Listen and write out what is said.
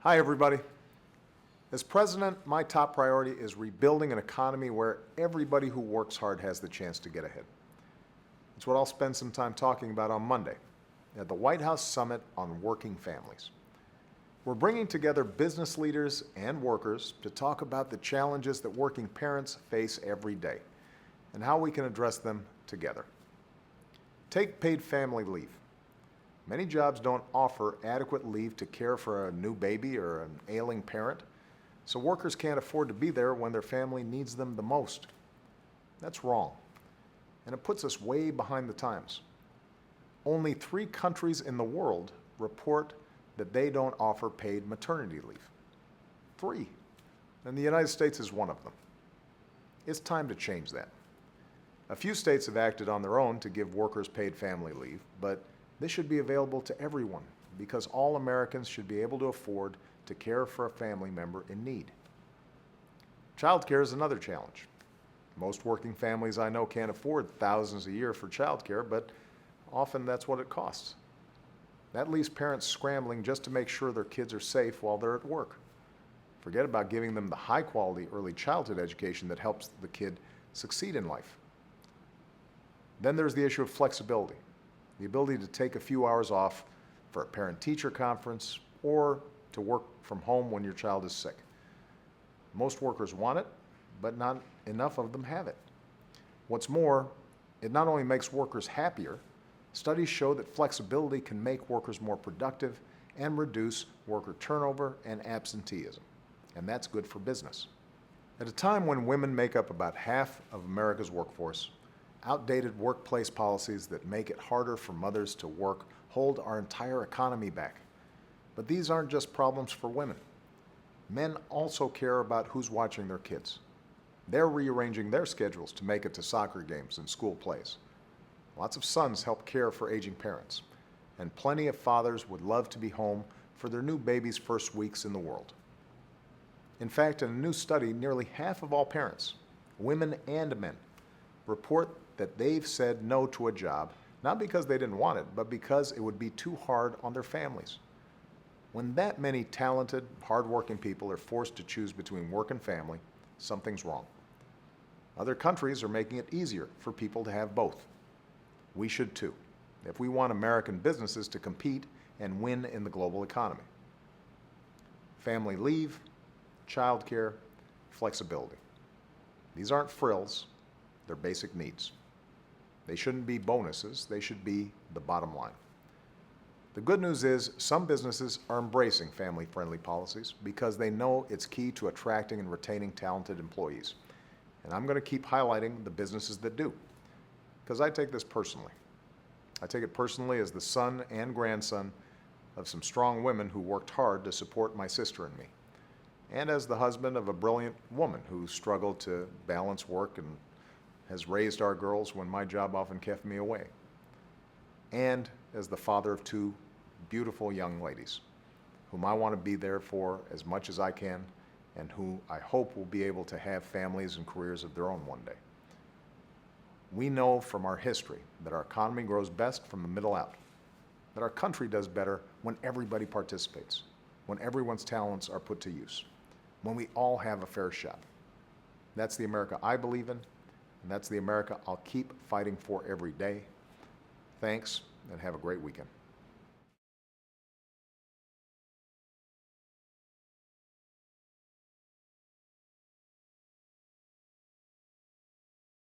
Hi, everybody. As president, my top priority is rebuilding an economy where everybody who works hard has the chance to get ahead. It's what I'll spend some time talking about on Monday at the White House Summit on Working Families. We're bringing together business leaders and workers to talk about the challenges that working parents face every day and how we can address them together. Take paid family leave. Many jobs don't offer adequate leave to care for a new baby or an ailing parent, so workers can't afford to be there when their family needs them the most. That's wrong, and it puts us way behind the times. Only 3 countries in the world report that they don't offer paid maternity leave. 3, and the United States is one of them. It's time to change that. A few states have acted on their own to give workers paid family leave, but this should be available to everyone because all Americans should be able to afford to care for a family member in need. Childcare is another challenge. Most working families I know can't afford thousands a year for childcare, but often that's what it costs. That leaves parents scrambling just to make sure their kids are safe while they're at work. Forget about giving them the high-quality early childhood education that helps the kid succeed in life. Then there's the issue of flexibility. The ability to take a few hours off for a parent-teacher conference or to work from home when your child is sick. Most workers want it, but not enough of them have it. What's more, it not only makes workers happier, studies show that flexibility can make workers more productive and reduce worker turnover and absenteeism, and that's good for business. At a time when women make up about half of America's workforce, outdated workplace policies that make it harder for mothers to work hold our entire economy back. But these aren't just problems for women. Men also care about who's watching their kids. They're rearranging their schedules to make it to soccer games and school plays. Lots of sons help care for aging parents, and plenty of fathers would love to be home for their new baby's first weeks in the world. In fact, in a new study, nearly half of all parents, women and men, report that they've said no to a job, not because they didn't want it, but because it would be too hard on their families. When that many talented, hardworking people are forced to choose between work and family, something's wrong. Other countries are making it easier for people to have both. We should too, if we want American businesses to compete and win in the global economy. Family leave, childcare, flexibility. These aren't frills, they're basic needs. They shouldn't be bonuses, they should be the bottom line. The good news is some businesses are embracing family-friendly policies because they know it's key to attracting and retaining talented employees. And I'm going to keep highlighting the businesses that do, because I take this personally. I take it personally as the son and grandson of some strong women who worked hard to support my sister and me, and as the husband of a brilliant woman who struggled to balance work and has raised our girls when my job often kept me away, and as the father of 2 beautiful young ladies whom I want to be there for as much as I can and who I hope will be able to have families and careers of their own one day. We know from our history that our economy grows best from the middle out, that our country does better when everybody participates, when everyone's talents are put to use, when we all have a fair shot. That's the America I believe in, and that's the America I'll keep fighting for every day. Thanks, and have a great weekend.